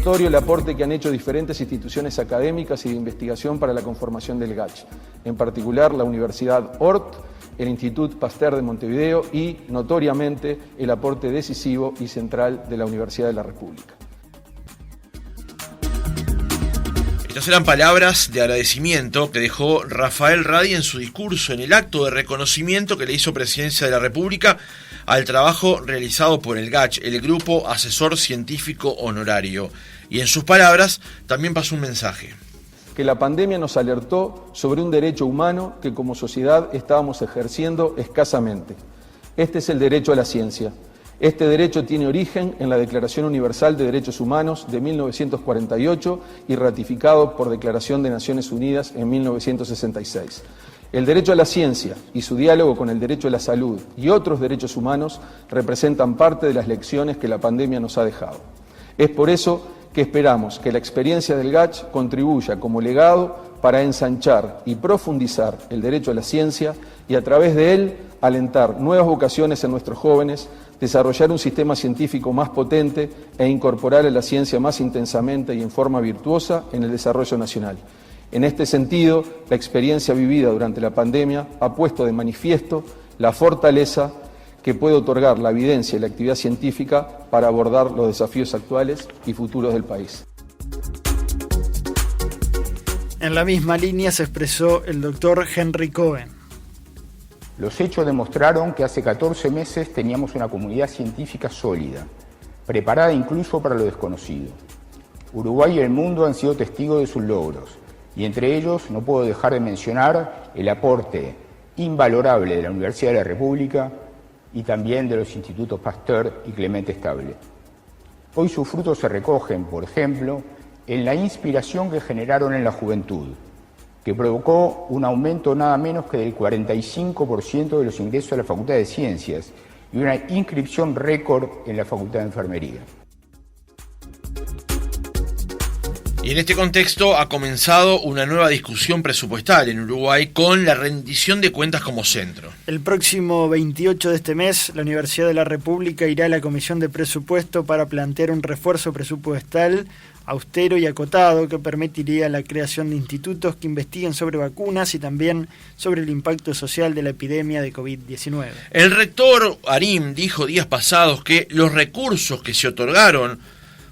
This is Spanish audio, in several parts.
notorio el aporte que han hecho diferentes instituciones académicas y de investigación para la conformación del GACH, en particular la Universidad Ort, el Institut Pasteur de Montevideo y, notoriamente, el aporte decisivo y central de la Universidad de la República. Estas eran palabras de agradecimiento que dejó Rafael Radi en su discurso en el acto de reconocimiento que le hizo Presidencia de la República al trabajo realizado por el GACH, el Grupo Asesor Científico Honorario. Y en sus palabras también pasó un mensaje. Que la pandemia nos alertó sobre un derecho humano que como sociedad estábamos ejerciendo escasamente. Este es el derecho a la ciencia. Este derecho tiene origen en la Declaración Universal de Derechos Humanos de 1948 y ratificado por Declaración de Naciones Unidas en 1966. El derecho a la ciencia y su diálogo con el derecho a la salud y otros derechos humanos representan parte de las lecciones que la pandemia nos ha dejado. Es por eso que esperamos que la experiencia del GACH contribuya como legado para ensanchar y profundizar el derecho a la ciencia y a través de él alentar nuevas vocaciones en nuestros jóvenes, desarrollar un sistema científico más potente e incorporar a la ciencia más intensamente y en forma virtuosa en el desarrollo nacional. En este sentido, la experiencia vivida durante la pandemia ha puesto de manifiesto la fortaleza que puede otorgar la evidencia y la actividad científica para abordar los desafíos actuales y futuros del país. En la misma línea se expresó el doctor Henry Cohen. Los hechos demostraron que hace 14 meses teníamos una comunidad científica sólida, preparada incluso para lo desconocido. Uruguay y el mundo han sido testigos de sus logros, y entre ellos no puedo dejar de mencionar el aporte invalorable de la Universidad de la República y también de los institutos Pasteur y Clemente Estable. Hoy sus frutos se recogen, por ejemplo, en la inspiración que generaron en la juventud, que provocó un aumento nada menos que del 45% de los ingresos a la Facultad de Ciencias y una inscripción récord en la Facultad de Enfermería. Y en este contexto ha comenzado una nueva discusión presupuestal en Uruguay con la rendición de cuentas como centro. El próximo 28 de este mes, la Universidad de la República irá a la Comisión de Presupuesto para plantear un refuerzo presupuestal austero y acotado que permitiría la creación de institutos que investiguen sobre vacunas y también sobre el impacto social de la epidemia de COVID-19. El rector Arim dijo días pasados que los recursos que se otorgaron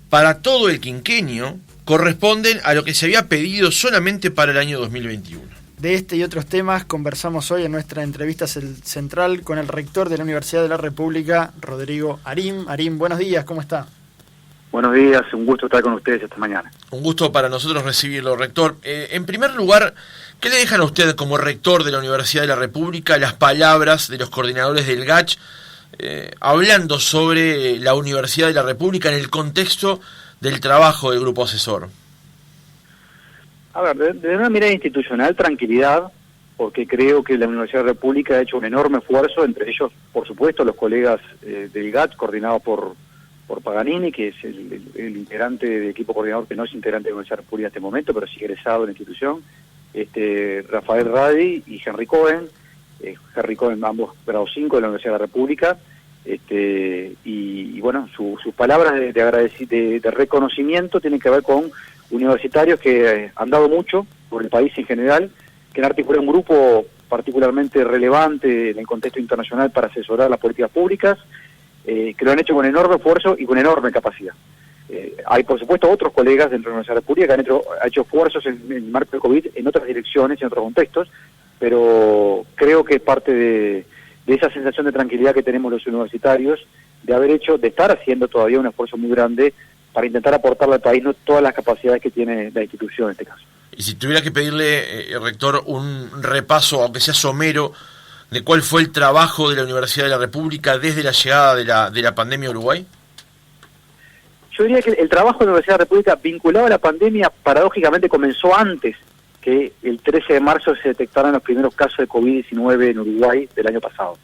para todo el quinquenio corresponden a lo que se había pedido solamente para el año 2021. De este y otros temas conversamos hoy en nuestra entrevista central con el rector de la Universidad de la República, Rodrigo Arim. Arim, buenos días, ¿cómo está? Buenos días, un gusto estar con ustedes esta mañana. Un gusto para nosotros recibirlo, rector. En primer lugar, ¿qué le dejan a usted como rector de la Universidad de la República las palabras de los coordinadores del GACH hablando sobre la Universidad de la República en el contexto del trabajo del grupo asesor? A ver, de una mirada institucional, tranquilidad, porque creo que la Universidad de la República ha hecho un enorme esfuerzo, entre ellos, por supuesto, los colegas del GACH, coordinados por Paganini, que es el integrante del equipo coordinador, que no es integrante de la Universidad de la República en este momento, pero sí egresado de la institución, Rafael Radi y Henry Cohen, ambos grado 5 de la Universidad de la República, y bueno, sus palabras de reconocimiento tienen que ver con universitarios que han dado mucho por el país en general, que han articulado un grupo particularmente relevante en el contexto internacional para asesorar las políticas públicas, que lo han hecho con enorme esfuerzo y con enorme capacidad. Hay, por supuesto, otros colegas dentro de la Universidad de la República que han hecho esfuerzos en el marco del COVID en otras direcciones, en otros contextos, pero creo que es parte de esa sensación de tranquilidad que tenemos los universitarios, de estar haciendo todavía un esfuerzo muy grande para intentar aportarle al país todas las capacidades que tiene la institución en este caso. Y si tuviera que pedirle, rector, un repaso, aunque sea somero, de cuál fue el trabajo de la Universidad de la República desde la llegada de la pandemia a Uruguay. Yo diría que el trabajo de la Universidad de la República vinculado a la pandemia paradójicamente comenzó antes que el 13 de marzo se detectaran los primeros casos de COVID-19 en Uruguay del año pasado.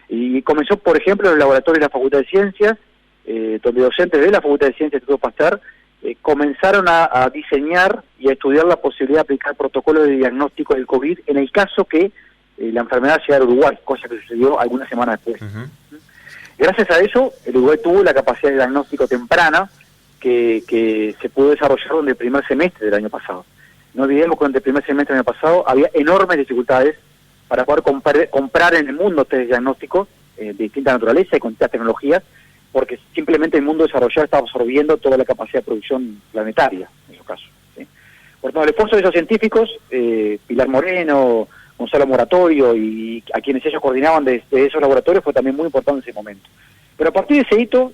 Y comenzó, por ejemplo, en el laboratorio de la Facultad de Ciencias, donde docentes de la Facultad de Ciencias del Instituto Pasteur comenzaron a diseñar y a estudiar la posibilidad de aplicar protocolos de diagnóstico del COVID en el caso que la enfermedad llegara a Uruguay, cosa que sucedió algunas semanas después. Gracias a eso, el Uruguay tuvo la capacidad de diagnóstico temprana, que se pudo desarrollar durante el primer semestre del año pasado. No olvidemos que durante el primer semestre del año pasado había enormes dificultades para poder comprar en el mundo test diagnósticos de distinta naturaleza y con distintas tecnologías, porque simplemente el mundo desarrollado estaba absorbiendo toda la capacidad de producción planetaria, en esos casos. ¿Sí? Por tanto, el esfuerzo de esos científicos, Pilar Moreno, Gonzalo Moratorio, y a quienes ellos coordinaban desde esos laboratorios, fue también muy importante en ese momento. Pero a partir de ese hito,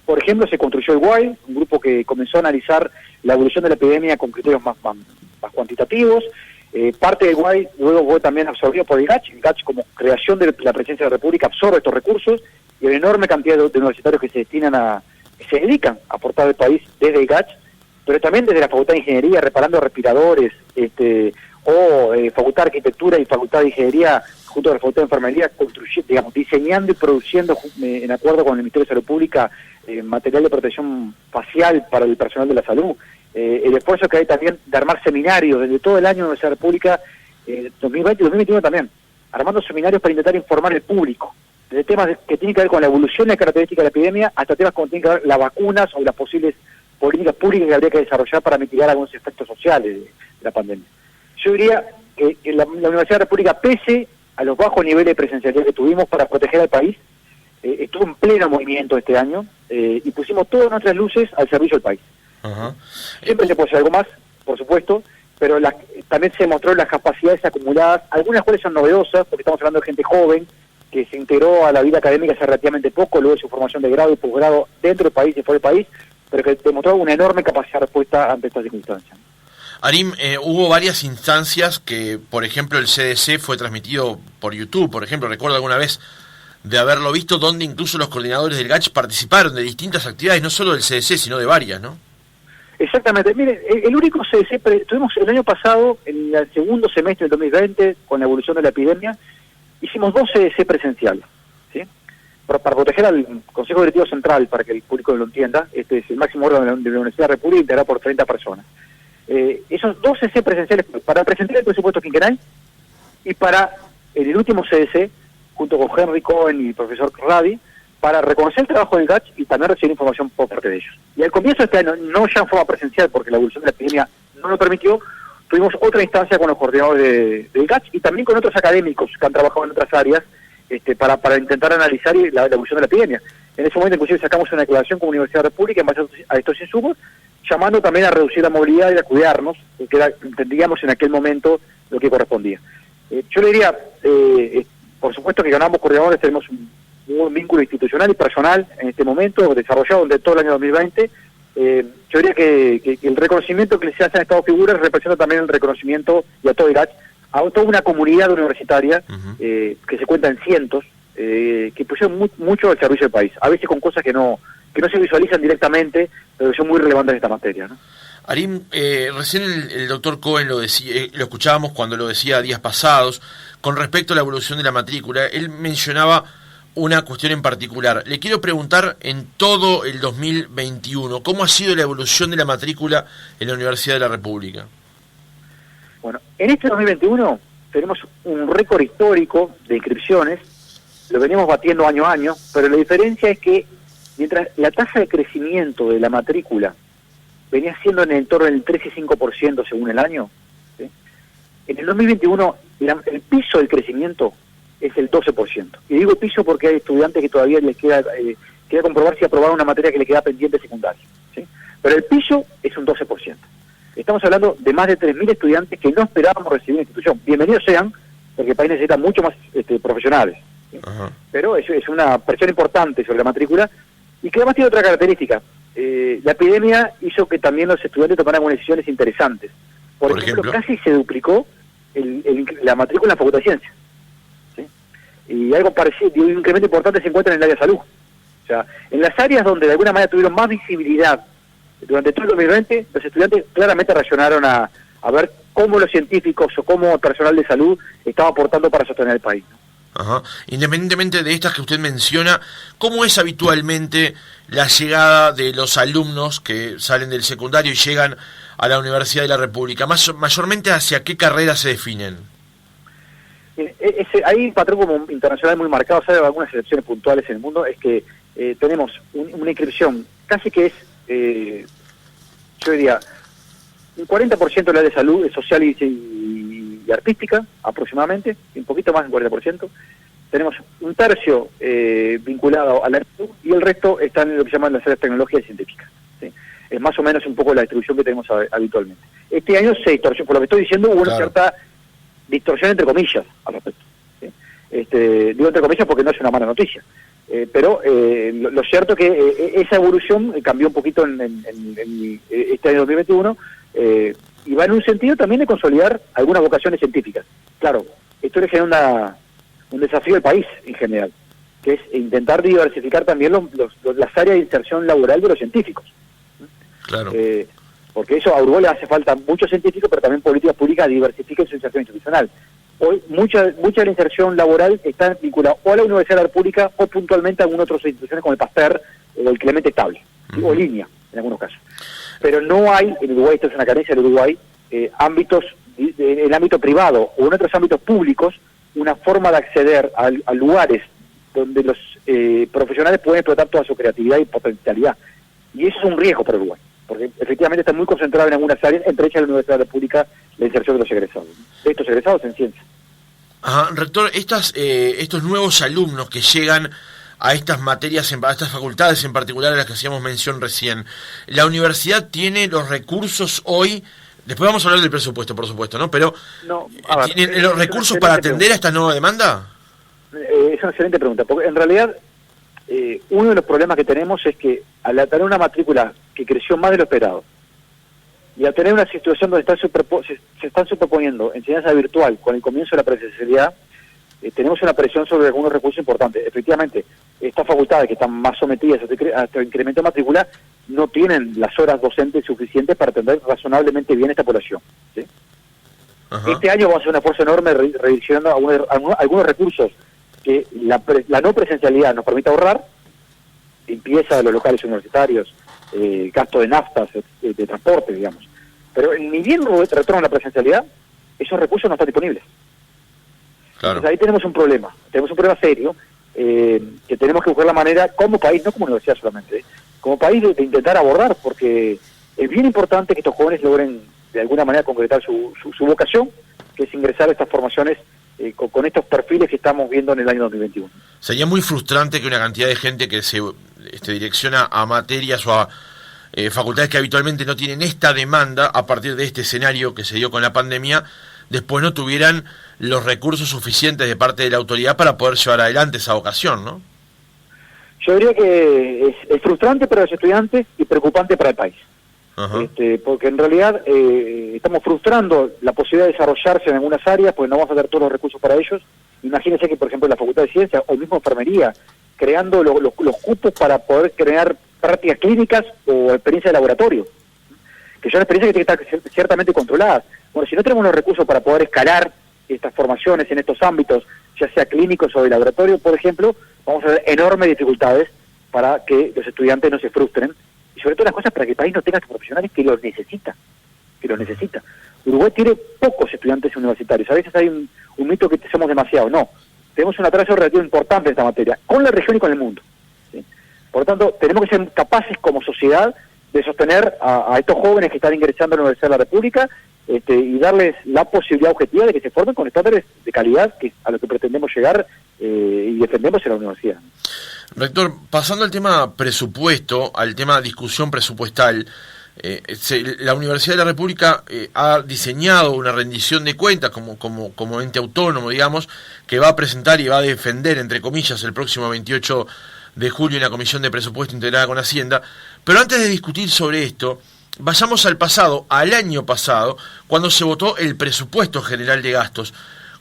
por ejemplo, se construyó el WILD, un grupo que comenzó a analizar la evolución de la epidemia con criterios más cuantitativos. Parte del WILD luego fue también absorbido por el GACH. El GACH, como creación de la Presidencia de la República, absorbe estos recursos, y hay una enorme cantidad de universitarios que se dedican a aportar al país desde el GACH, pero también desde la Facultad de Ingeniería, reparando respiradores, Facultad de Arquitectura y Facultad de Ingeniería, junto a la Facultad de Enfermería, diseñando y produciendo, en acuerdo con el Ministerio de Salud Pública, material de protección facial para el personal de la salud. El esfuerzo que hay también de armar seminarios desde todo el año en la Universidad Pública, 2020 y 2021 también, armando seminarios para intentar informar al público, desde temas que tienen que ver con la evolución y las características de la epidemia, hasta temas como tienen que ver las vacunas o las posibles políticas públicas que habría que desarrollar para mitigar algunos efectos sociales de la pandemia. Yo diría que la Universidad de la República, pese a los bajos niveles de presencialidad que tuvimos para proteger al país, estuvo en pleno movimiento este año, y pusimos todas nuestras luces al servicio del país. Ajá. Siempre se puede hacer algo más, por supuesto, pero también se demostró las capacidades acumuladas, algunas cuales son novedosas, porque estamos hablando de gente joven, que se integró a la vida académica hace relativamente poco, luego de su formación de grado y posgrado dentro del país y fuera del país, pero que demostró una enorme capacidad de respuesta ante estas circunstancias. Arim, hubo varias instancias que, por ejemplo, el CDC fue transmitido por YouTube, por ejemplo, recuerdo alguna vez de haberlo visto, donde incluso los coordinadores del GACH participaron de distintas actividades, no solo del CDC, sino de varias, ¿no? Exactamente. Mire, el único CDC, tuvimos el año pasado, en el segundo semestre del 2020, con la evolución de la epidemia, hicimos 2 CDC presenciales, ¿sí? Para proteger al Consejo Directivo Central, para que el público lo entienda. Este es el máximo órgano de la Universidad de la República, integrado por 30 personas. Esos 2 CDC presenciales para presentar el presupuesto quinquenal y para el último CDC, junto con Henry Cohen y el profesor Radi, para reconocer el trabajo del GACH y también recibir información por parte de ellos. Y al comienzo de este año, no ya en forma presencial, porque la evolución de la epidemia no lo permitió, tuvimos otra instancia con los coordinadores del GACH y también con otros académicos que han trabajado en otras áreas para intentar analizar la evolución de la epidemia. En ese momento, inclusive, sacamos una declaración como Universidad de la República en base a estos insumos, llamando también a reducir la movilidad y a cuidarnos, que era, entendíamos en aquel momento lo que correspondía. Yo le diría, por supuesto que con ambos coordinadores tenemos un vínculo institucional y personal en este momento, desarrollado durante todo el año 2020. Yo diría que el reconocimiento que se hace a estas 2 figuras representa también el reconocimiento, y a todo el GACH, a toda una comunidad universitaria, que se cuenta en cientos, que pusieron mucho al servicio del país, a veces con cosas que no se visualizan directamente, pero que son muy relevantes en esta materia, ¿no? Arim, recién el doctor Cohen lo decía, lo escuchábamos cuando lo decía días pasados, con respecto a la evolución de la matrícula. Él mencionaba una cuestión en particular. Le quiero preguntar, en todo el 2021, ¿cómo ha sido la evolución de la matrícula en la Universidad de la República? Bueno, en este 2021 tenemos un récord histórico de inscripciones, lo venimos batiendo año a año, pero la diferencia es que mientras la tasa de crecimiento de la matrícula venía siendo en el entorno del 3 y 5% según el año, ¿sí? En el 2021 el piso del crecimiento es el 12%. Y digo piso porque hay estudiantes que todavía les queda comprobar si aprobaron una materia que le queda pendiente secundaria, ¿sí? Pero el piso es un 12%. Estamos hablando de más de 3.000 estudiantes que no esperábamos recibir en la institución. Bienvenidos sean, porque el país necesita mucho más profesionales, ¿sí? Pero es una presión importante sobre la matrícula, y que además tiene otra característica. La epidemia hizo que también los estudiantes tomaran unas decisiones interesantes. Por ejemplo, casi se duplicó la matrícula en la Facultad de Ciencias, ¿sí? Y algo parecido, un incremento importante se encuentra en el área de salud. O sea, en las áreas donde de alguna manera tuvieron más visibilidad durante todo el 2020, los estudiantes claramente reaccionaron a ver cómo los científicos o cómo el personal de salud estaba aportando para sostener el país, ¿no? Ajá. Independientemente de estas que usted menciona, ¿cómo es habitualmente la llegada de los alumnos que salen del secundario y llegan a la Universidad de la República? Mayormente, ¿hacia qué carreras se definen? Hay un patrón como internacional muy marcado, ¿sabe? Algunas excepciones puntuales en el mundo, es que tenemos una inscripción casi que es yo diría, un 40% de la de salud social y artística, aproximadamente, un poquito más del 40%. Tenemos un tercio vinculado a la salud y el resto está en lo que llaman las áreas tecnológicas y científicas. ¿Sí? Es más o menos un poco la distribución que tenemos habitualmente. Este año se distorsionó, por lo que estoy diciendo, hubo una cierta distorsión entre comillas al respecto. ¿Sí? Digo entre comillas porque no es una mala noticia. Pero lo cierto es que esa evolución cambió un poquito en este año 2021 y va en un sentido también de consolidar algunas vocaciones científicas. Claro, esto le genera un desafío al país en general, que es intentar diversificar también las áreas de inserción laboral de los científicos. Claro. Porque eso a Uruguay le hace falta muchos científicos, pero también políticas públicas diversifiquen su inserción institucional. Hoy mucha de la inserción laboral está vinculada o a la Universidad de la República o puntualmente a algunas otras instituciones como el Pasteur o el Clemente Estable, o Línea en algunos casos. Pero no hay en Uruguay, esto es una carencia del Uruguay, ámbitos, en el ámbito privado o en otros ámbitos públicos, una forma de acceder a lugares donde los profesionales pueden explotar toda su creatividad y potencialidad. Y eso es un riesgo para Uruguay, porque efectivamente está muy concentrado en algunas áreas, entre ellas la Universidad de la República, la inserción de los egresados, de estos egresados en ciencia. Ajá, rector, estos nuevos alumnos que llegan a estas materias, a estas facultades en particular a las que hacíamos mención recién, ¿la universidad tiene los recursos hoy? Después vamos a hablar del presupuesto, por supuesto, ¿no? Pero ¿tienen los recursos para atender a esta nueva demanda? Es una excelente pregunta, porque en realidad uno de los problemas que tenemos es que al tener una matrícula que creció más de lo esperado y al tener una situación donde se están superponiendo enseñanza virtual con el comienzo de la presencialidad, tenemos una presión sobre algunos recursos importantes. Efectivamente, estas facultades que están más sometidas a este incremento de matrícula no tienen las horas docentes suficientes para atender razonablemente bien esta población. ¿Sí? Este año vamos a hacer un esfuerzo enorme redireccionando algunos recursos que la no presencialidad nos permite ahorrar, limpieza de los locales universitarios, gasto de naftas, de transporte, digamos. Pero ni bien retorna a la presencialidad, esos recursos no están disponibles. Claro. Entonces ahí tenemos un problema serio, que tenemos que buscar la manera, como país, no como universidad solamente, como país de intentar abordar, porque es bien importante que estos jóvenes logren de alguna manera concretar su vocación, que es ingresar a estas formaciones con estos perfiles que estamos viendo en el año 2021. Sería muy frustrante que una cantidad de gente que se direcciona a materias o a facultades que habitualmente no tienen esta demanda a partir de este escenario que se dio con la pandemia, después no tuvieran los recursos suficientes de parte de la autoridad para poder llevar adelante esa vocación, ¿no? Yo diría que es frustrante para los estudiantes y preocupante para el país. Porque en realidad estamos frustrando la posibilidad de desarrollarse en algunas áreas, porque no vamos a tener todos los recursos para ellos. Imagínense que, por ejemplo, en la Facultad de Ciencias o mismo Enfermería, creando los cupos para poder crear prácticas clínicas o experiencias de laboratorio, que son experiencias que tienen que estar ciertamente controladas. Bueno, si no tenemos los recursos para poder escalar estas formaciones en estos ámbitos, ya sea clínicos o de laboratorio, por ejemplo, vamos a tener enormes dificultades para que los estudiantes no se frustren, y sobre todo las cosas para que el país no tenga profesionales que los necesita. Uruguay tiene pocos estudiantes universitarios, a veces hay un mito que somos demasiados, no. Tenemos un atraso relativo importante en esta materia, con la región y con el mundo. ¿Sí? Por lo tanto, tenemos que ser capaces como sociedad de sostener a estos jóvenes que están ingresando a la Universidad de la República y darles la posibilidad objetiva de que se formen con estándares de calidad a los que pretendemos llegar y defendemos en la universidad. Rector, pasando al tema presupuesto, al tema discusión presupuestal, la Universidad de la República ha diseñado una rendición de cuentas como ente autónomo, digamos, que va a presentar y va a defender, entre comillas, el próximo 28 de julio en la Comisión de Presupuesto integrada con Hacienda. Pero antes de discutir sobre esto, vayamos al año pasado, cuando se votó el presupuesto general de gastos.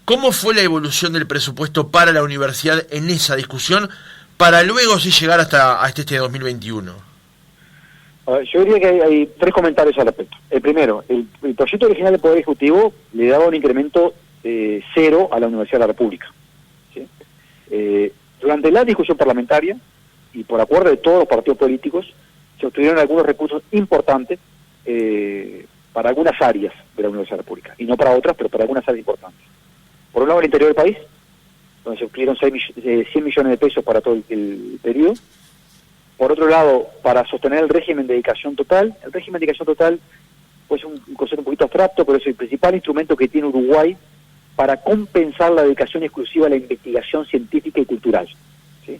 ¿Cómo fue la evolución del presupuesto para la universidad en esa discusión, para luego sí llegar hasta este 2021? Yo diría que hay tres comentarios al respecto. El primero, el proyecto original del Poder Ejecutivo le daba un incremento cero a la Universidad de la República. ¿Sí? Durante la discusión parlamentaria, y por acuerdo de todos los partidos políticos, se obtuvieron algunos recursos importantes para algunas áreas de la Universidad de la República, y no para otras, pero para algunas áreas importantes. Por un lado, el interior del país, donde se obtuvieron 100 millones de pesos para todo el periodo. Por otro lado, para sostener el régimen de dedicación total. El régimen de dedicación total pues es un concepto un poquito abstracto, pero es el principal instrumento que tiene Uruguay para compensar la dedicación exclusiva a la investigación científica y cultural. ¿Sí?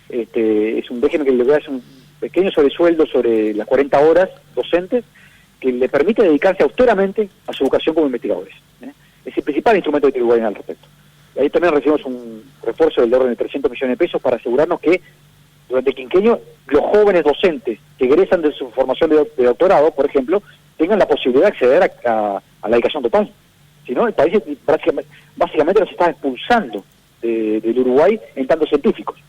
Es un régimen que le da un pequeño sobresueldo sobre las 40 horas docentes que le permite dedicarse austeramente a su vocación como investigadores. Es el principal instrumento que tiene Uruguay al respecto. Y ahí también recibimos un refuerzo del orden de 300 millones de pesos para asegurarnos que durante el quinquenio los jóvenes docentes que egresan de su formación de doctorado, por ejemplo, tengan la posibilidad de acceder a la dedicación total. Si no, el país básicamente los está expulsando del Uruguay en tantos científicos.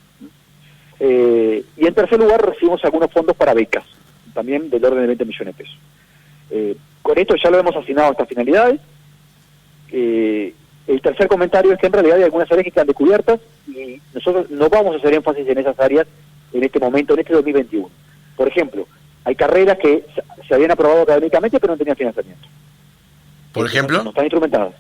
Y en tercer lugar recibimos algunos fondos para becas, también del orden de 20 millones de pesos. Con esto ya lo hemos asignado a estas finalidades. El tercer comentario es que en realidad hay algunas áreas que quedan descubiertas y nosotros no vamos a hacer énfasis en esas áreas en este momento, en este 2021. Por ejemplo, hay carreras que se habían aprobado académicamente pero no tenían financiamiento. ¿Por ejemplo? No están instrumentadas.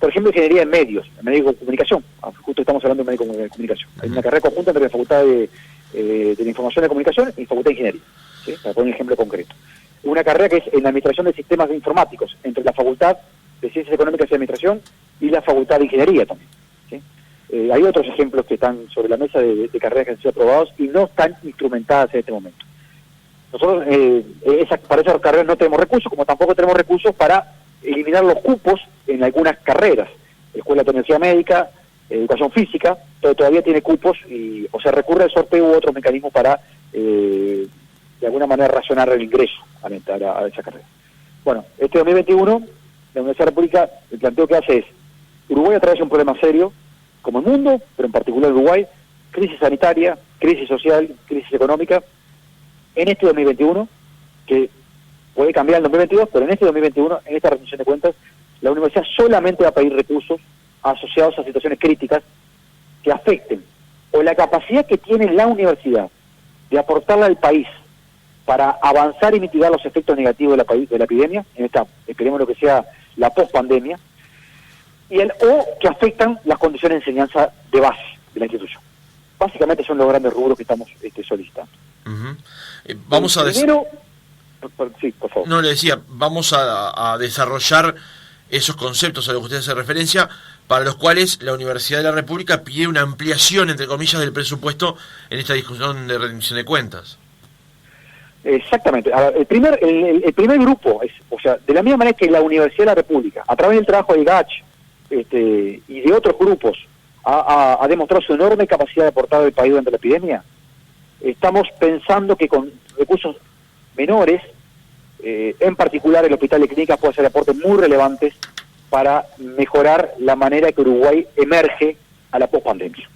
Por ejemplo, ingeniería en medios, en medios de comunicación. Justo estamos hablando de medios de comunicación. Hay una carrera conjunta entre la Facultad de la Información de Comunicación y la Facultad de Ingeniería, ¿sí? Para poner un ejemplo concreto. Una carrera que es en Administración de Sistemas Informáticos, entre la Facultad de Ciencias Económicas y Administración y la Facultad de Ingeniería también. ¿Sí? Hay otros ejemplos que están sobre la mesa de carreras que han sido aprobados y no están instrumentadas en este momento. Nosotros para esas carreras no tenemos recursos, como tampoco tenemos recursos para eliminar los cupos en algunas carreras. Escuela de Tecnología Médica, Educación Física, todavía tiene cupos o se recurre al sorteo u otros mecanismos para de alguna manera razonar el ingreso a esa carrera. Bueno, este 2021 la Universidad República, el planteo que hace es: Uruguay atraviesa un problema serio, como el mundo, pero en particular Uruguay, crisis sanitaria, crisis social, crisis económica. En este 2021, que puede cambiar en 2022, pero en este 2021, en esta rendición de cuentas, la universidad solamente va a pedir recursos asociados a situaciones críticas que afecten o la capacidad que tiene la universidad de aportarle al país para avanzar y mitigar los efectos negativos de la epidemia, en esta, esperemos lo que sea la post-pandemia, o que afectan las condiciones de enseñanza de base de la institución. Básicamente son los grandes rubros que estamos solicitando. Uh-huh. Vamos a primero, sí, por favor. No, le decía, vamos a desarrollar esos conceptos a los que usted hace referencia, para los cuales la Universidad de la República pide una ampliación, entre comillas, del presupuesto en esta discusión de rendición de cuentas. Exactamente. El primer grupo, o sea, de la misma manera que la Universidad de la República, a través del trabajo del GACH y de otros grupos, ha demostrado su enorme capacidad de aportar al país durante la epidemia, estamos pensando que con recursos menores, en particular el Hospital de Clínicas puede hacer aportes muy relevantes para mejorar la manera que Uruguay emerge a la pospandemia.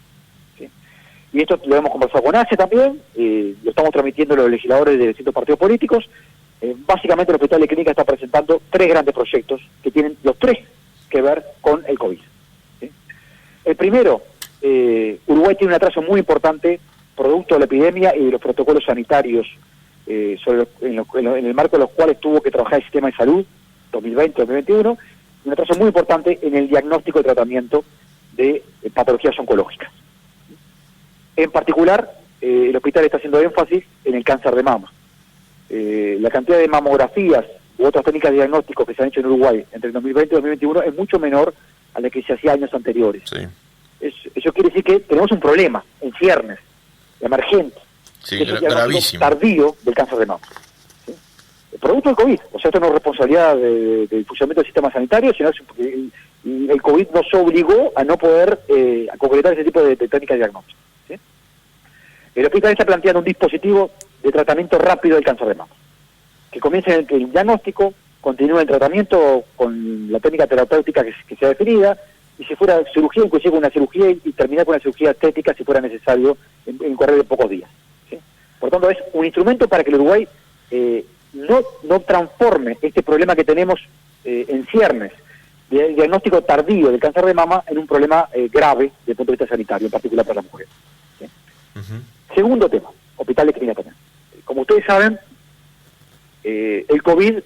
¿Sí? Y esto lo hemos conversado con ACE también, lo estamos transmitiendo a los legisladores de distintos partidos políticos. Básicamente el Hospital de Clínicas está presentando 3 grandes proyectos que tienen los 3 que ver con el COVID. ¿Sí? El primero, Uruguay tiene un atraso muy importante producto de la epidemia y de los protocolos sanitarios en el marco de los cuales tuvo que trabajar el sistema de salud 2020-2021, un atraso muy importante en el diagnóstico y tratamiento de patologías oncológicas. En particular, el hospital está haciendo énfasis en el cáncer de mama. La cantidad de mamografías u otras técnicas de diagnóstico que se han hecho en Uruguay entre el 2020 y 2021 es mucho menor a la que se hacía años anteriores. Sí. Eso quiere decir que tenemos un problema en ciernes, emergente. Sí, que es el gravísimo. tardío del cáncer de mama. ¿Sí? El producto del COVID, o sea, esto no es responsabilidad del funcionamiento del sistema sanitario, sino que el COVID nos obligó a no poder a concretar ese tipo de técnicas de diagnóstico. ¿Sí? El hospital está planteando un dispositivo de tratamiento rápido del cáncer de mama, que comience el diagnóstico, continúe el tratamiento con la técnica terapéutica que sea definida, y si fuera cirugía, inclusive una cirugía, y terminar con una cirugía estética si fuera necesario en correr de pocos días. ¿Sí? Por tanto, es un instrumento para que el Uruguay no transforme este problema que tenemos en ciernes, del diagnóstico tardío del cáncer de mama, en un problema grave desde el punto de vista sanitario, en particular para las mujeres. ¿Sí? Uh-huh. Segundo tema, Hospital de Clínicas también. Como ustedes saben, el COVID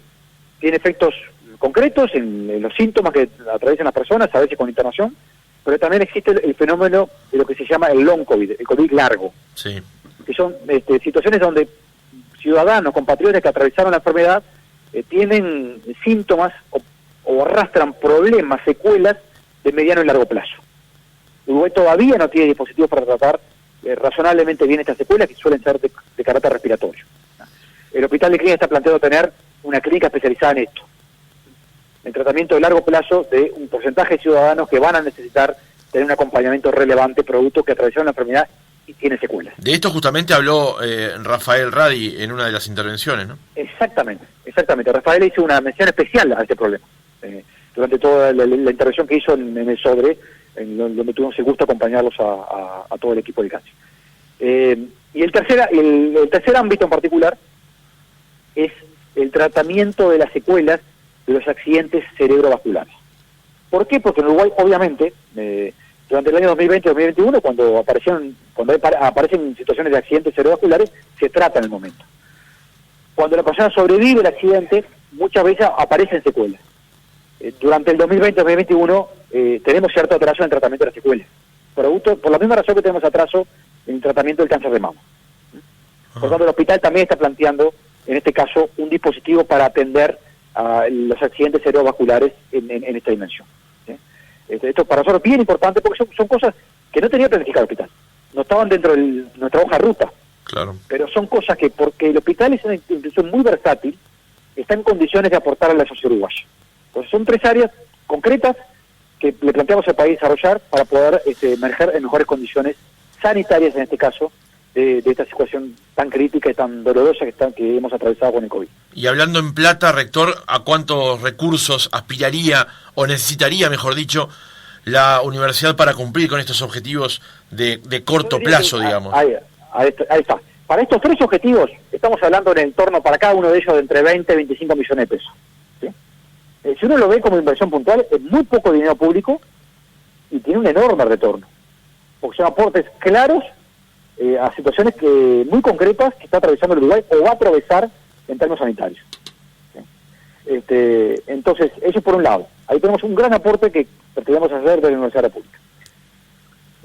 tiene efectos concretos en los síntomas que atraviesan las personas, a veces con internación, pero también existe el fenómeno de lo que se llama el long COVID, el COVID largo. Sí. que son situaciones donde ciudadanos, compatriotas que atravesaron la enfermedad tienen síntomas o arrastran problemas, secuelas de mediano y largo plazo. Uruguay todavía no tiene dispositivos para tratar razonablemente bien estas secuelas, que suelen ser de carácter respiratorio. El Hospital de Clínica está planteado tener una clínica especializada en esto, el tratamiento de largo plazo de un porcentaje de ciudadanos que van a necesitar tener un acompañamiento relevante, producto que atravesaron la enfermedad y tiene secuelas. De esto justamente habló Rafael Radi en una de las intervenciones, ¿no? Exactamente. Rafael hizo una mención especial a este problema. Durante toda la intervención que hizo en el sobre, donde tuvimos el gusto de acompañarlos a todo el equipo del CACI. Y el tercer ámbito en particular es el tratamiento de las secuelas de los accidentes cerebrovasculares. ¿Por qué? Porque en Uruguay, obviamente, durante el año 2020 y 2021, cuando aparecen situaciones de accidentes cerebrovasculares, se trata en el momento. Cuando la persona sobrevive el accidente, muchas veces aparecen secuelas. Durante el 2020 y 2021 tenemos cierto atraso en el tratamiento de las secuelas, por la misma razón que tenemos atraso en el tratamiento del cáncer de mama. Por tanto, el hospital también está planteando, en este caso, un dispositivo para atender a los accidentes cerebrovasculares en esta dimensión. Esto para nosotros es bien importante porque son cosas que no tenía planificado el hospital, no estaban dentro de nuestra hoja de ruta. Claro. Pero son cosas que, porque el hospital es una institución muy versátil, está en condiciones de aportar a la sociedad uruguaya. Entonces son 3 áreas concretas que le planteamos al país desarrollar para poder emerger en mejores condiciones sanitarias, en este caso, de esta situación tan crítica y tan dolorosa que hemos atravesado con el COVID. Y hablando en plata, rector, ¿a cuántos recursos aspiraría o necesitaría, mejor dicho, la universidad para cumplir con estos objetivos de corto plazo, digamos? Ahí está. Para estos 3 objetivos, estamos hablando en el torno, para cada uno de ellos, de entre 20 y 25 millones de pesos. ¿Sí? Si uno lo ve como inversión puntual, es muy poco dinero público y tiene un enorme retorno, porque son aportes claros a situaciones muy concretas que está atravesando el Uruguay o va a atravesar en términos sanitarios. ¿Sí? Entonces, eso por un lado. Ahí tenemos un gran aporte que pretendemos hacer de la Universidad de la República.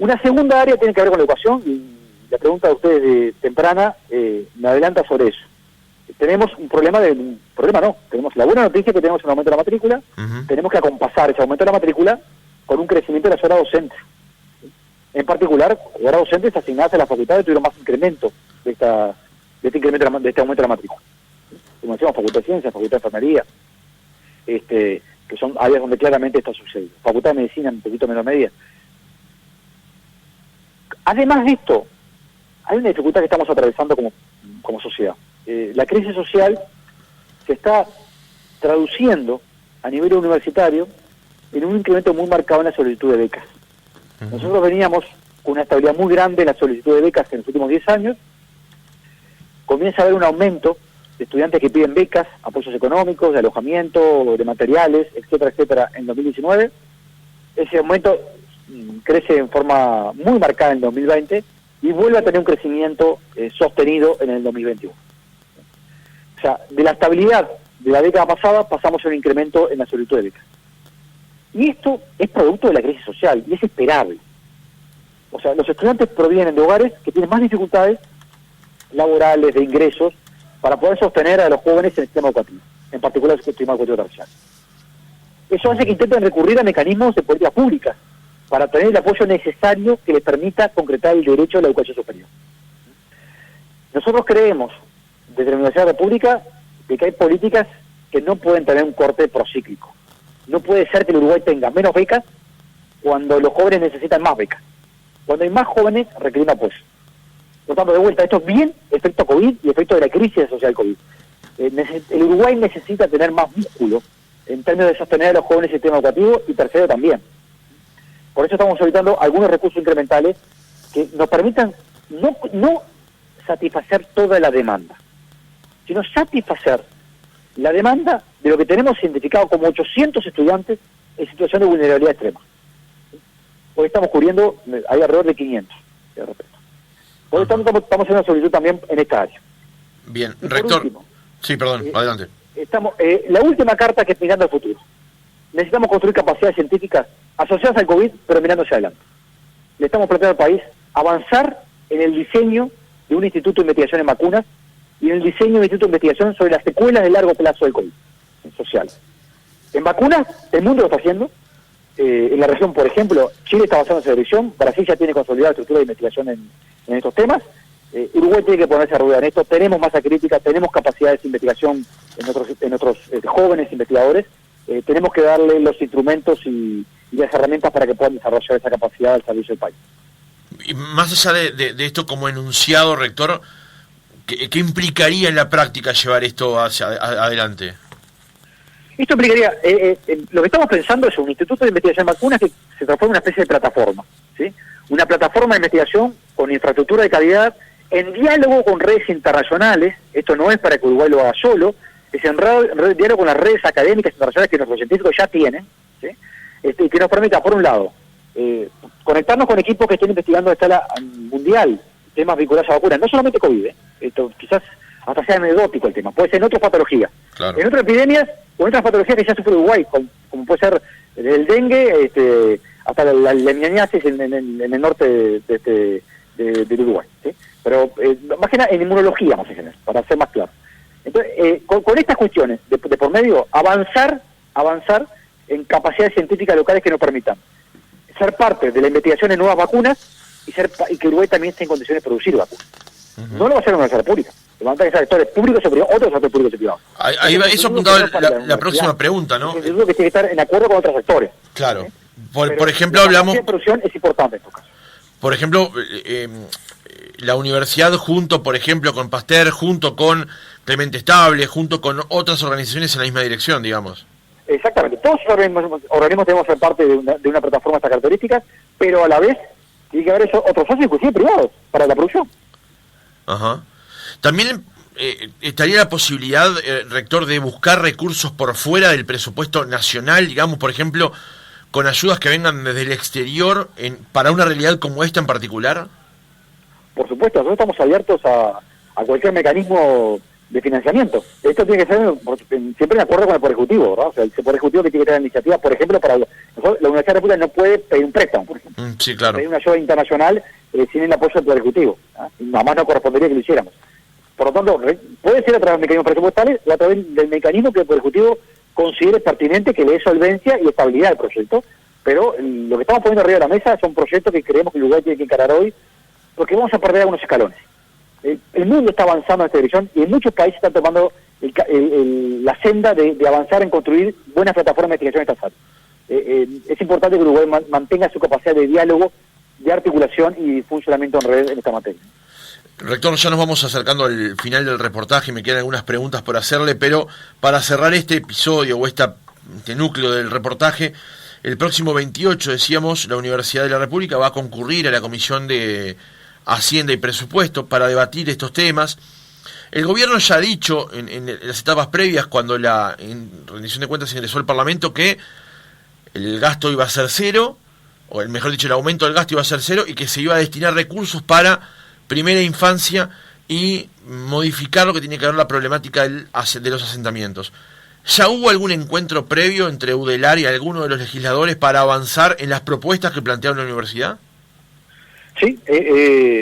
Una segunda área tiene que ver con la educación, y la pregunta de ustedes de temprana me adelanta sobre eso. Tenemos tenemos la buena noticia que tenemos un aumento de la matrícula. Tenemos que acompasar ese aumento de la matrícula con un crecimiento de las horas docentes. En particular, horas docentes asignadas a las facultades tuvieron más incremento de este aumento de la matrícula. Como decíamos, Facultad de Ciencias, Facultad de Enfermería, que son áreas donde claramente esto sucede. Facultad de Medicina en un poquito menor medida. Además de esto, hay una dificultad que estamos atravesando como sociedad. La crisis social se está traduciendo a nivel universitario en un incremento muy marcado en la solicitud de becas. Nosotros veníamos con una estabilidad muy grande en la solicitud de becas en los últimos 10 años. Comienza a haber un aumento de estudiantes que piden becas, apoyos económicos, de alojamiento, de materiales, etcétera, en 2019. Ese aumento crece en forma muy marcada en 2020 y vuelve a tener un crecimiento sostenido en el 2021. O sea, de la estabilidad de la década pasada pasamos a un incremento en la solicitud de becas. Y esto es producto de la crisis social y es esperable. O sea, los estudiantes provienen de hogares que tienen más dificultades laborales, de ingresos, para poder sostener a los jóvenes en el sistema educativo, en particular el sistema educativo terciario. Eso hace que intenten recurrir a mecanismos de política pública para tener el apoyo necesario que les permita concretar el derecho a la educación superior. Nosotros creemos, desde la Universidad de la República, de que hay políticas que no pueden tener un corte procíclico. No puede ser que el Uruguay tenga menos becas cuando los jóvenes necesitan más becas. Cuando hay más jóvenes, requieren apoyo. Por tanto, de vuelta, esto es bien efecto COVID y efecto de la crisis social COVID. El Uruguay necesita tener más músculo en términos de sostener a los jóvenes en el sistema educativo y tercero también. Por eso estamos solicitando algunos recursos incrementales que nos permitan no satisfacer toda la demanda, sino satisfacer la demanda de lo que tenemos identificado como 800 estudiantes en situación de vulnerabilidad extrema. Hoy estamos cubriendo, hay alrededor de 500, de repente. Por lo tanto, estamos haciendo una solicitud también en esta área. Bien, rector. Último, sí, perdón, adelante. La última carta que es mirando al futuro. Necesitamos construir capacidades científicas asociadas al COVID, pero mirando hacia adelante. Le estamos planteando al país avanzar en el diseño de un instituto de investigación en vacunas y en el diseño de un instituto de investigación sobre las secuelas de largo plazo del COVID, social. En vacunas, el mundo lo está haciendo. En la región, por ejemplo, Chile está avanzando en esa dirección, Brasil ya tiene consolidada estructura de investigación en estos temas, Uruguay tiene que ponerse a rueda en esto, tenemos masa crítica, tenemos capacidades de investigación en otros jóvenes investigadores, tenemos que darle los instrumentos y las herramientas para que puedan desarrollar esa capacidad al servicio del país. Y más allá de esto como enunciado, rector, ¿qué implicaría en la práctica llevar esto hacia adelante? Esto implicaría, lo que estamos pensando es un instituto de investigación en vacunas que se transforma en una especie de plataforma, ¿sí? Una plataforma de investigación con infraestructura de calidad, en diálogo con redes internacionales. Esto no es para que Uruguay lo haga solo, es en diálogo con las redes académicas internacionales que nuestros científicos ya tienen, ¿sí? Y que nos permita, por un lado, conectarnos con equipos que estén investigando a escala mundial temas vinculados a vacunas, no solamente COVID, esto quizás hasta sea anecdótico el tema, puede ser en otras patologías, claro, en otras epidemias o en otras patologías que ya sufre Uruguay, como puede ser el dengue, hasta la leishmaniasis en el norte de Uruguay, ¿sí? Pero más que nada en inmunología, más en general, para ser más claro. Entonces, con estas cuestiones de por medio, avanzar en capacidades científicas locales que nos permitan ser parte de la investigación en nuevas vacunas y que Uruguay también esté en condiciones de producir vacunas. Uh-huh. No lo va a hacer una universidad pública, lo van a tener que ser sectores públicos y privados, otros sectores públicos y privados. Ahí va, eso apuntaba la próxima pregunta, ¿no? Es que tiene que estar en acuerdo con otros sectores. Claro. ¿Sí? Por ejemplo, hablamos... La producción es importante en estos casos. Por ejemplo, la universidad junto, por ejemplo, con Pasteur, junto con Clemente Estable, junto con otras organizaciones en la misma dirección, digamos. Exactamente. Todos los organismos debemos ser parte de una plataforma de estas características, pero a la vez tiene que haber otros socios, inclusive privados, para la producción. Ajá. También estaría la posibilidad, rector, de buscar recursos por fuera del presupuesto nacional, digamos, por ejemplo, con ayudas que vengan desde el exterior para una realidad como esta en particular. Por supuesto, nosotros estamos abiertos a cualquier mecanismo de financiamiento. Esto tiene que ser siempre en acuerdo con el Poder Ejecutivo, ¿verdad? O sea, el Poder Ejecutivo que tiene que tener iniciativa, por ejemplo, para la Universidad República no puede pedir un préstamo, por ejemplo. Sí, claro. Pedir una ayuda internacional sin el apoyo del Poder Ejecutivo. Y nada más no correspondería que lo hiciéramos. Por lo tanto, puede ser a través de mecanismos presupuestales o a través del mecanismo que el Poder Ejecutivo considere pertinente, que le dé solvencia y estabilidad al proyecto. Pero lo que estamos poniendo arriba de la mesa son proyectos que creemos que el Uruguay tiene que encarar hoy, porque vamos a perder algunos escalones. El mundo está avanzando en esta dirección y en muchos países están tomando la senda de avanzar en construir buenas plataformas de investigación estatal. Es importante que Uruguay mantenga su capacidad de diálogo, de articulación y funcionamiento en red en esta materia. Rector, ya nos vamos acercando al final del reportaje y me quedan algunas preguntas por hacerle, pero para cerrar este episodio o este núcleo del reportaje, el próximo 28, decíamos, la Universidad de la República va a concurrir a la Comisión de Hacienda y Presupuesto para debatir estos temas. El gobierno ya ha dicho en las etapas previas, cuando en rendición de cuentas ingresó al Parlamento, que el gasto iba a ser cero, o mejor dicho, el aumento del gasto iba a ser cero, y que se iba a destinar recursos para primera infancia y modificar lo que tiene que ver la problemática de los asentamientos. ¿Ya hubo algún encuentro previo entre UDELAR y alguno de los legisladores para avanzar en las propuestas que plantearon la universidad? Sí,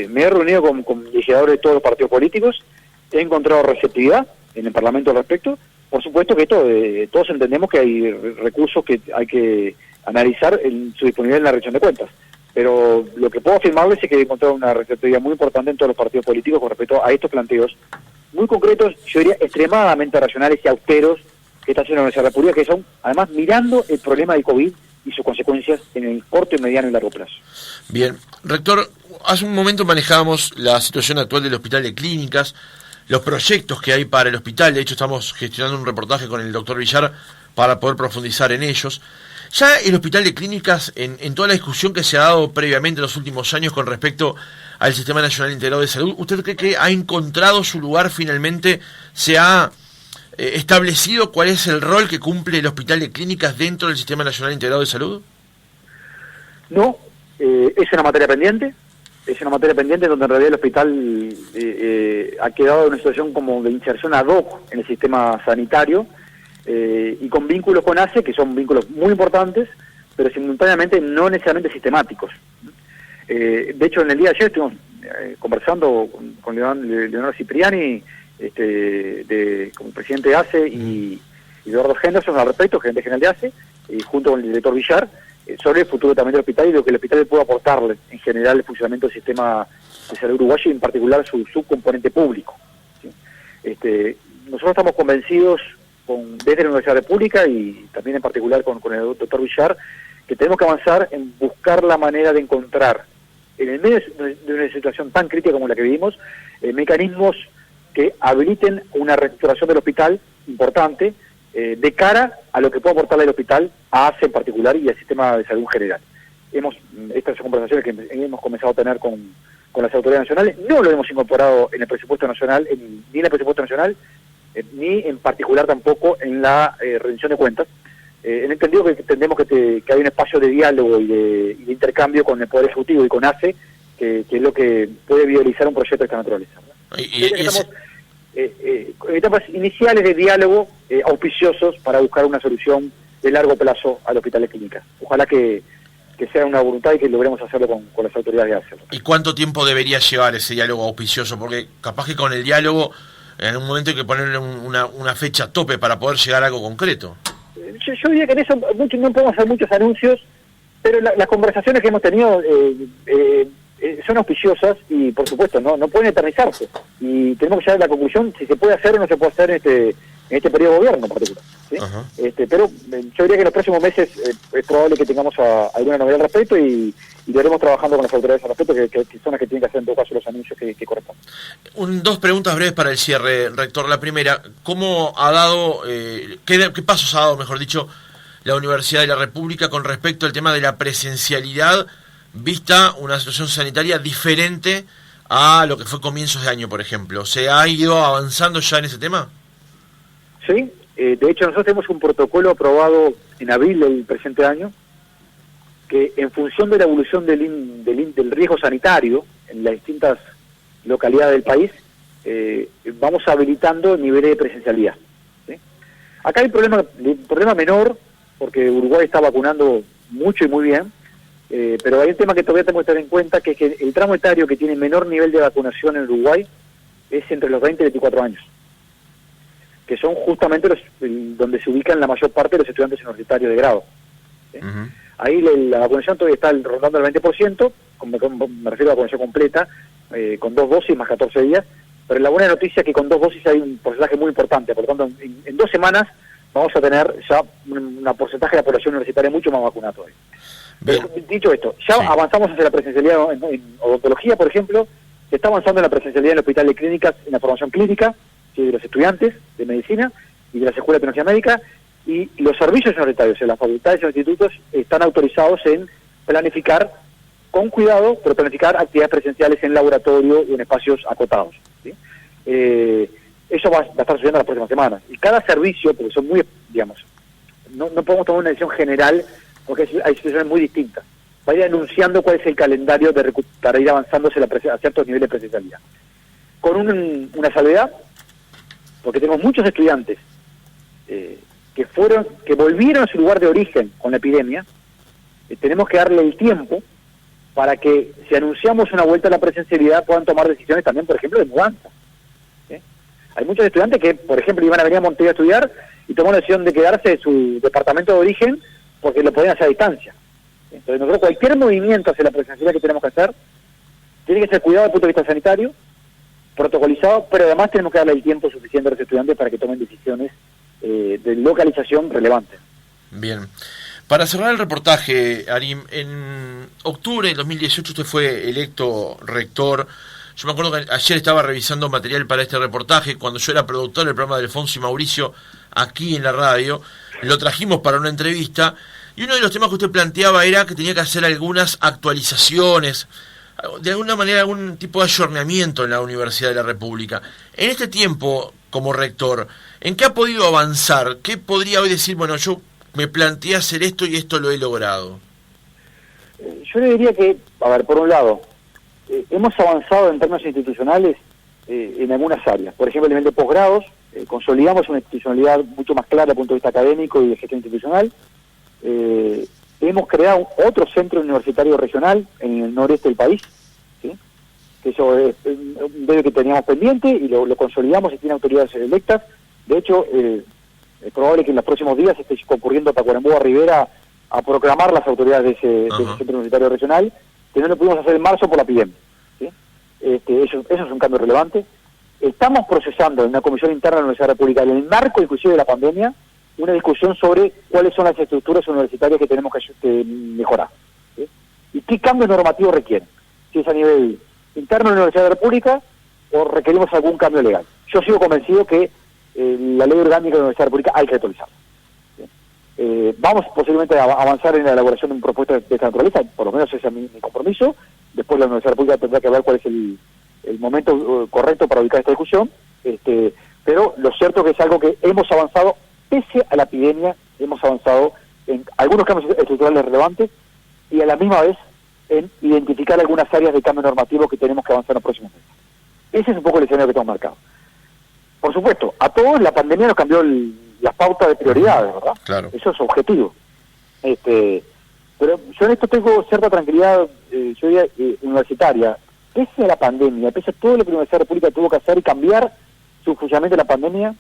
me he reunido con legisladores de todos los partidos políticos, he encontrado receptividad en el Parlamento al respecto. Por supuesto que todos entendemos que hay recursos que hay que analizar en su disponibilidad en la rendición de cuentas. Pero lo que puedo afirmarles es que he encontrado una receptividad muy importante en todos los partidos políticos con respecto a estos planteos muy concretos, yo diría extremadamente racionales y austeros, que está haciendo la Universidad de la República, que son, además, mirando el problema del COVID y sus consecuencias en el corto, mediano y largo plazo. Bien. Rector, hace un momento manejábamos la situación actual del Hospital de Clínicas, los proyectos que hay para el hospital. De hecho, estamos gestionando un reportaje con el doctor Villar para poder profundizar en ellos. Ya el Hospital de Clínicas, en toda la discusión que se ha dado previamente en los últimos años con respecto al Sistema Nacional Integrado de Salud, ¿usted cree que ha encontrado su lugar finalmente? ¿Se ha establecido cuál es el rol que cumple el Hospital de Clínicas dentro del Sistema Nacional Integrado de Salud? No, es una materia pendiente. Es una materia pendiente donde en realidad el hospital ha quedado en una situación como de inserción ad hoc en el sistema sanitario y con vínculos con ACE, que son vínculos muy importantes, pero simultáneamente no necesariamente sistemáticos. De hecho, en el día de ayer estuvimos conversando con Leonardo Cipriani, como presidente de ACE, y Eduardo Henderson al respecto, gerente general de ACE, junto con el director Villar, sobre el futuro también del hospital y lo que el hospital puede aportarle en general el funcionamiento del sistema de salud uruguayo y en particular su subcomponente público. ¿Sí? Nosotros estamos convencidos desde la Universidad República y también en particular con el doctor Villar, que tenemos que avanzar en buscar la manera de encontrar, en el medio de una situación tan crítica como la que vivimos, mecanismos que habiliten una reestructuración del hospital importante, de cara a lo que puede aportarle el hospital a ACE en particular y al sistema de salud en general. Estas son conversaciones que hemos comenzado a tener con las autoridades nacionales, no lo hemos incorporado en el presupuesto nacional, ni en el presupuesto nacional, ni en particular tampoco en la rendición de cuentas, en entendido que entendemos que hay un espacio de diálogo y de intercambio con el Poder Ejecutivo y con ACE, que es lo que puede viabilizar un proyecto de esta naturaleza. Estamos en etapas iniciales de diálogo auspiciosos para buscar una solución de largo plazo al Hospital de Clínicas. Ojalá que sea una voluntad y que logremos hacerlo con las autoridades de ACE. ¿Y cuánto tiempo debería llevar ese diálogo auspicioso? Porque capaz que con el diálogo en un momento hay que ponerle una fecha tope para poder llegar a algo concreto. Yo diría que en eso no podemos hacer muchos anuncios, pero las conversaciones que hemos tenido son auspiciosas y, por supuesto, no pueden eternizarse. Y tenemos que llegar a la conclusión si se puede hacer o no se puede hacer en este periodo de gobierno en particular. ¿Sí? Pero yo diría que en los próximos meses es probable que tengamos alguna novedad al respecto y lo haremos trabajando con las autoridades al respecto, que son las que tienen que hacer en todo caso los anuncios que corresponden. Dos preguntas breves para el cierre, rector. La primera, ¿cómo ha dado, qué pasos ha dado, mejor dicho, la Universidad de la República con respecto al tema de la presencialidad, vista una situación sanitaria diferente a lo que fue comienzos de año, por ejemplo? ¿Se ha ido avanzando ya en ese tema? Sí, de hecho nosotros tenemos un protocolo aprobado en abril del presente año, que en función de la evolución del riesgo sanitario en las distintas localidades del país, vamos habilitando niveles de presencialidad. ¿Sí? Acá hay un problema menor, porque Uruguay está vacunando mucho y muy bien, pero hay un tema que todavía tenemos que tener en cuenta, que es que el tramo etario que tiene menor nivel de vacunación en Uruguay es entre los 20 y 24 años, que son justamente donde se ubican la mayor parte de los estudiantes universitarios de grado. ¿Sí? Uh-huh. Ahí la vacunación todavía está rondando el 20%, me refiero a la vacunación completa, con 2 dosis más 14 días, pero la buena noticia es que con 2 dosis hay un porcentaje muy importante, por lo tanto en 2 semanas vamos a tener ya un porcentaje de la población universitaria mucho más vacunada todavía. Pero, dicho esto, ya sí, avanzamos hacia la presencialidad en odontología, por ejemplo, se está avanzando en la presencialidad en el Hospital de Clínicas, en la formación clínica, ¿sí?, de los estudiantes de medicina y de las escuelas de tecnología médica, y los servicios universitarios en las facultades y los institutos están autorizados en planificar, con cuidado, pero planificar actividades presenciales en laboratorio y en espacios acotados. ¿Sí? Eso va a estar sucediendo las próximas semanas. Y cada servicio, porque son muy, digamos, no podemos tomar una decisión general, porque hay situaciones muy distintas. Va a ir anunciando cuál es el calendario para ir avanzándose a ciertos niveles de presencialidad. Con una salvedad, porque tenemos muchos estudiantes que volvieron a su lugar de origen con la epidemia. Tenemos que darle el tiempo para que, si anunciamos una vuelta a la presencialidad, puedan tomar decisiones también, por ejemplo, de mudanza. ¿Sí? Hay muchos estudiantes que, por ejemplo, iban a venir a Montevideo a estudiar y tomaron la decisión de quedarse en su departamento de origen porque lo podían hacer a distancia. Entonces, nosotros cualquier movimiento hacia la presencialidad que tenemos que hacer tiene que ser cuidado desde el punto de vista sanitario, protocolizado, pero además tenemos que darle el tiempo suficiente a los estudiantes para que tomen decisiones de localización relevantes. Bien. Para cerrar el reportaje, Arim, en octubre de 2018 usted fue electo rector. Yo me acuerdo que ayer estaba revisando material para este reportaje, cuando yo era productor del programa de Alfonso y Mauricio aquí en la radio, lo trajimos para una entrevista, y uno de los temas que usted planteaba era que tenía que hacer algunas actualizaciones, de alguna manera algún tipo de ayornamiento en la Universidad de la República. En este tiempo, como rector, ¿en qué ha podido avanzar? ¿Qué podría hoy decir, bueno, yo me planteé hacer esto y esto lo he logrado? Yo le diría que, a ver, por un lado, hemos avanzado en términos institucionales en algunas áreas. Por ejemplo, a nivel de posgrados, consolidamos una institucionalidad mucho más clara desde el punto de vista académico y de gestión institucional. Hemos creado otro centro universitario regional en el noreste del país, ¿sí? que eso es un debe que teníamos pendiente y lo consolidamos y tiene autoridades electas. De hecho, es probable que en los próximos días esté concurriendo Tacuarembó a Rivera a proclamar las autoridades de ese centro universitario regional, que no lo pudimos hacer en marzo por la epidemia. ¿Sí? Eso es un cambio relevante. Estamos procesando en una comisión interna de la Universidad República, en el marco inclusive de la pandemia, una discusión sobre cuáles son las estructuras universitarias que tenemos que mejorar. ¿Sí? Y qué cambios normativos requieren. Si es a nivel interno de la Universidad República o requerimos algún cambio legal. Yo sigo convencido que la ley orgánica de la Universidad República hay que actualizarla. ¿Sí? Vamos posiblemente a avanzar en la elaboración de un propuesta de esta naturaleza, por lo menos ese es mi compromiso. Después la Universidad República tendrá que ver cuál es el momento correcto para ubicar esta discusión, pero lo cierto es que es algo que hemos avanzado, pese a la epidemia, hemos avanzado en algunos cambios estructurales relevantes y a la misma vez en identificar algunas áreas de cambio normativo que tenemos que avanzar en los próximos meses. Ese es un poco el escenario que tenemos marcado. Por supuesto, a todos la pandemia nos cambió las pautas de prioridades, ¿verdad? Claro. Eso es objetivo. Pero yo en esto tengo cierta tranquilidad, yo diría, universitaria. Pese a la pandemia, pese a todo lo que la Universidad República tuvo que hacer y cambiar su funcionamiento de la pandemia,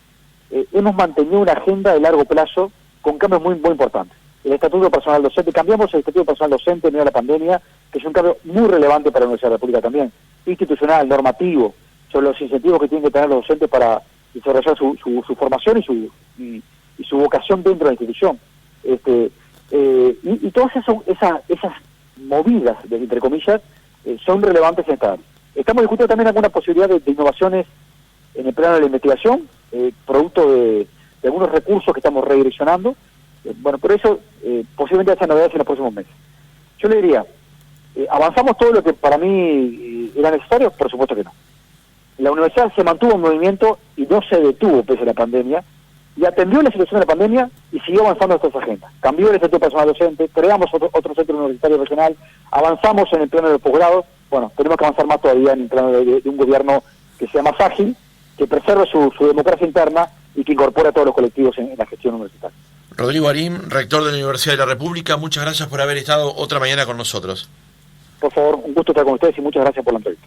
hemos mantenido una agenda de largo plazo con cambios muy, muy importantes. El Estatuto de Personal Docente, cambiamos el Estatuto de Personal Docente en medio de la pandemia, que es un cambio muy relevante para la Universidad República también, institucional, normativo, sobre los incentivos que tienen que tener los docentes para desarrollar su formación y su vocación dentro de la institución. Y todas esas movidas, entre comillas, son relevantes en esta área. Estamos discutiendo también alguna posibilidad de innovaciones en el plano de la investigación, producto de algunos recursos que estamos redireccionando. Por eso posiblemente haya novedades en los próximos meses. Yo le diría, ¿avanzamos todo lo que para mí era necesario? Por supuesto que no. La universidad se mantuvo en movimiento y no se detuvo pese a la pandemia, y atendió la situación de la pandemia y siguió avanzando en estas agendas. Cambió el Estatuto de Personal Docente, creamos otro centro universitario regional, avanzamos en el plano del posgrado. Bueno, tenemos que avanzar más todavía en el plano de un gobierno que sea más ágil, que preserve su democracia interna y que incorpore a todos los colectivos en la gestión universitaria. Rodrigo Arim, rector de la Universidad de la República, muchas gracias por haber estado otra mañana con nosotros. Por favor, un gusto estar con ustedes y muchas gracias por la entrevista.